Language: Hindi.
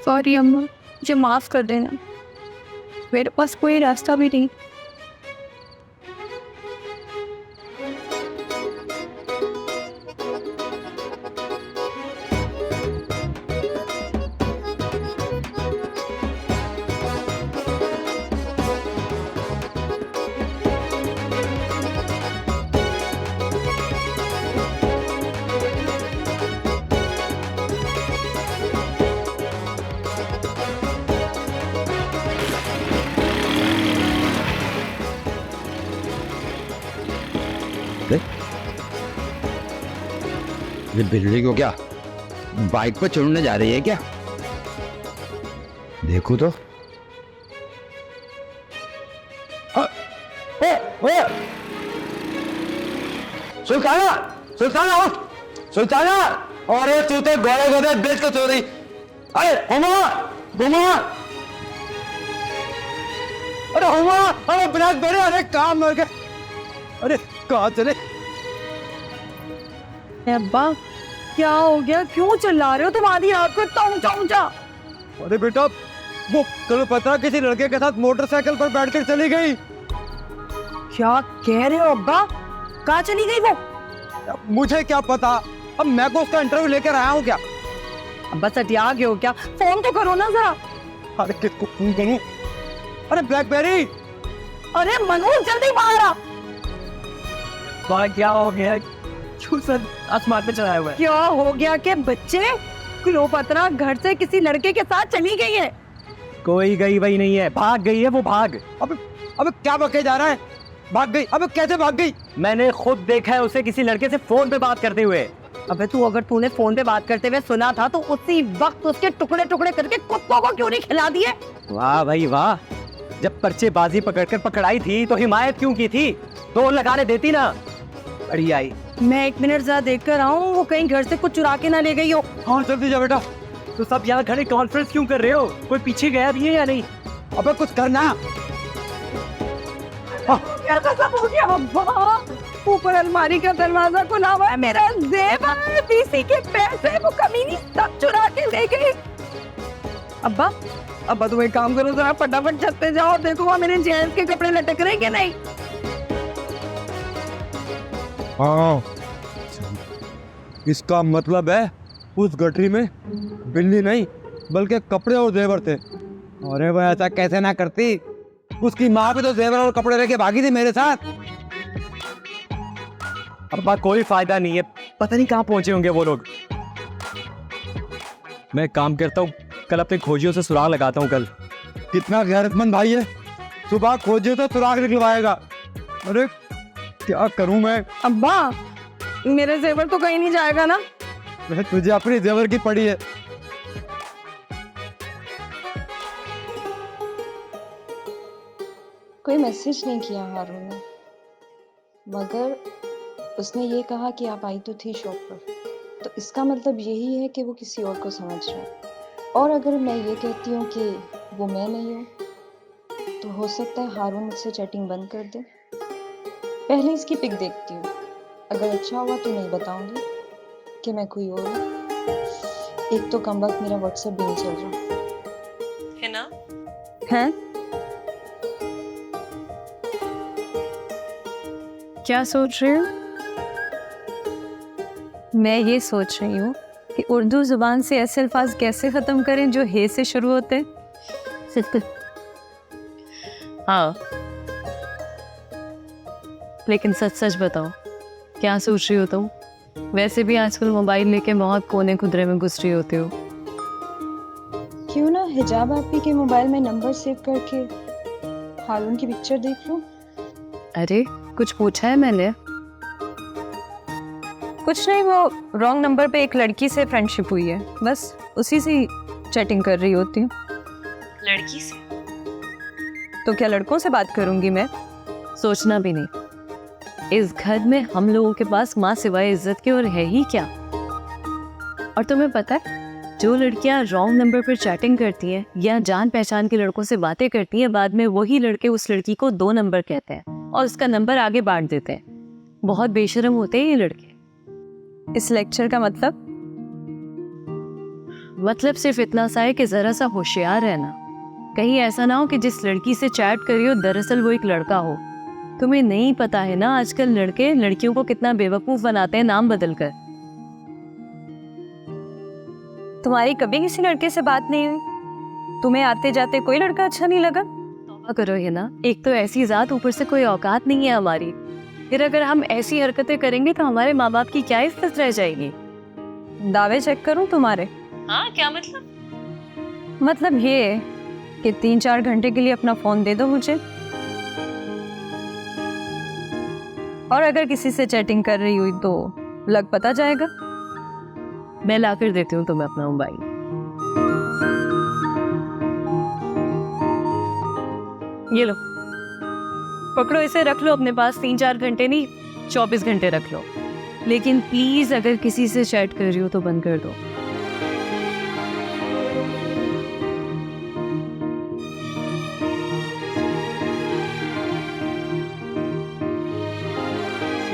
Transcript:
सॉरी अम्मा, मुझे माफ़ कर देना, मेरे पास कोई रास्ता भी नहीं। ये बिल्ली को क्या बाइक पर चढ़ने जा रही है क्या? देखो तो। सुल्ताना, सुल्ताना, सुल्ताना! अरे तू तो घोड़े गधे बेच के सो रही। अरे हुमा, हुमा! अरे हुमा! अरे ब्लैक बेरी! अरे काम मर गए। अरे कहाँ चले? अब्बा क्या हो गया, क्यों चिल्ला रहे हो? तुम्हारी आँख को इतना ऊंचा ऊंचा। अरे बेटा, वो कल पता किसी लड़के के साथ मोटरसाइकिल पर बैठकर चली गई। क्या कह रहे हो अब्बा? कहाँ चली गई वो? मुझे क्या पता, अब मैं को उसका इंटरव्यू लेकर आया हूँ क्या? अब्बा सटिया गए हो क्या? फोन तो करो ना जरा। अरे किसको फोन करूँ? अरे ब्लैकबेरी! अरे मनोज जल्दी बाहर आ। क्या हो गया? क्यों सर आसमान पे चढ़ाया हुआ है? क्या हो गया के बच्चे? क्लोपत्रा घर से किसी लड़के के साथ चली गई है। कोई गई वही नहीं है, भाग गई है वो, भाग। अबे क्या बके जा रहा है? भाग गई? अबे कैसे भाग गई? मैंने खुद देखा है उसे किसी लड़के से फोन पे बात करते हुए। अबे तू अगर तूने फोन पे बात करते हुए सुना था तो उसी वक्त उसके टुकड़े टुकड़े करके कुत्तों को क्यों नहीं खिला दिए? वाह भाई वाह, जब पर्चे बाजी पकड़कर पकड़ाई थी तो हिमायत क्यों की थी? तो लगाने देती ना। बढ़िया आई। मैं 1 मिनट जरा देख कर आऊँ, वो कहीं घर से कुछ चुरा के ना ले गई हो। हाँ जल्दी जा बेटा। तो सब यहाँ खड़े कॉन्फ्रेंस क्यों कर रहे हो? कोई पीछे गया भी है या नहीं? अबे कुछ करना। ऐसा सब हो गया अब्बा? ऊपर अलमारी का दरवाजा खुला हुआ है, मेरा जेवर, पीसी के पैसे, वो कमीनी सब चुरा के ले गई। अब्बा, अब्बा तुम एक काम करो, जरा फटाफट छत पे जाओ, देखो वहाँ मेरे जेंट्स के कपड़े लटक रहे कि नहीं। हाँ, इसका मतलब है उस गठरी में बिल्ली नहीं बल्कि कपड़े और जेवर थे। अरे वो ऐसा कैसे ना करती, उसकी माँ भी तो जेवर और कपड़े लेके भागी थी मेरे साथ। अब कोई फायदा नहीं है, पता नहीं कहाँ पहुंचे होंगे वो लोग। मैं काम करता हूँ, कल अपने खोजियों से सुराग लगाता हूँ। कल कितना गैरतमंद भाई है, सुबह खोजे तो सुराग निकलवाएगा। अरे क्या करूं मैं? अब्बा मेरे जेवर तो कहीं नहीं जाएगा ना? तुझे अपनी जेवर की पड़ी है। कोई मैसेज नहीं किया हारून ने, मगर उसने ये कहा कि आप आई तो थी शॉप पर, तो इसका मतलब यही है कि वो किसी और को समझ रहा है। और अगर मैं ये कहती हूँ कि वो मैं नहीं हूँ, तो हो सकता है हारून मुझसे चैटिंग बंद कर दे। पहले इसकी पिक देखती हूँ, अगर अच्छा हुआ तो नहीं बताऊंगी कि मैं कोई और हूँ। एक तो कम वक्त मेरा व्हाट्सएप भी नहीं चल रहा है ना? है? क्या सोच रही हूँ? मैं ये सोच रही हूँ कि उर्दू जुबान से ऐसे अल्फाज कैसे ख़त्म करें जो हे से शुरू होते हैं। हाँ, लेकिन सच सच बताओ, क्या सोच रही हो तुम? वैसे भी आजकल मोबाइल लेके बहुत कोने खुदरे में घुस रही होती हो। क्यों ना हिजाब आपी के मोबाइल में नंबर सेव करके हारून की पिक्चर देख लूं? अरे कुछ पूछा है मैंने? कुछ नहीं, वो रॉन्ग नंबर पे एक लड़की से फ्रेंडशिप हुई है, बस उसी से चैटिंग कर रही होती हूँ। लड़की से? तो क्या लड़कों से बात करूंगी मैं? सोचना भी नहीं। इस घर में हम लोगों के पास माँ सिवाय इज्जत के और है ही क्या? और तुम्हें पता है, जो लड़कियां रॉन्ग नंबर पर चैटिंग करती हैं या जान पहचान के लड़कों से बातें करती हैं, बाद में वही लड़के उस लड़की को 2 नंबर कहते हैं और उसका नंबर आगे बांट देते हैं। बहुत बेशरम होते हैं ये लड़के। इस लेक्चर का मतलब? मतलब सिर्फ इतना सा है कि जरा सा होशियार रहना, कहीं ऐसा ना हो कि जिस लड़की से चैट करी हो दरअसल वो एक लड़का हो। तुम्हें नहीं पता है ना आजकल लड़के लड़कियों को कितना बेवकूफ बनाते हैं नाम बदलकर। तुम्हारी कभी किसी लड़के से बात नहीं हुई? तुम्हें आते जाते कोई लड़का अच्छा नहीं लगा? तौबा करो है ना, एक तो ऐसी जात, ऊपर से कोई औकात नहीं है हमारी। फिर अगर हम ऐसी हरकतें करेंगे तो हमारे माँ बाप की क्या इज्जत रह जाएगी? दावे चेक करूं तुम्हारे? हाँ, क्या मतलब? मतलब ये कि 3-4 घंटे के लिए अपना फोन दे दो मुझे, और अगर किसी से चैटिंग कर रही हुई तो लग पता जाएगा। मैं ला कर देती हूँ तुम्हें अपना मोबाइल। ये लो, पकड़ो इसे, रख लो अपने पास। 3-4 घंटे नहीं, 24 घंटे रख लो। लेकिन प्लीज अगर किसी से चैट कर रही हो तो बंद कर दो।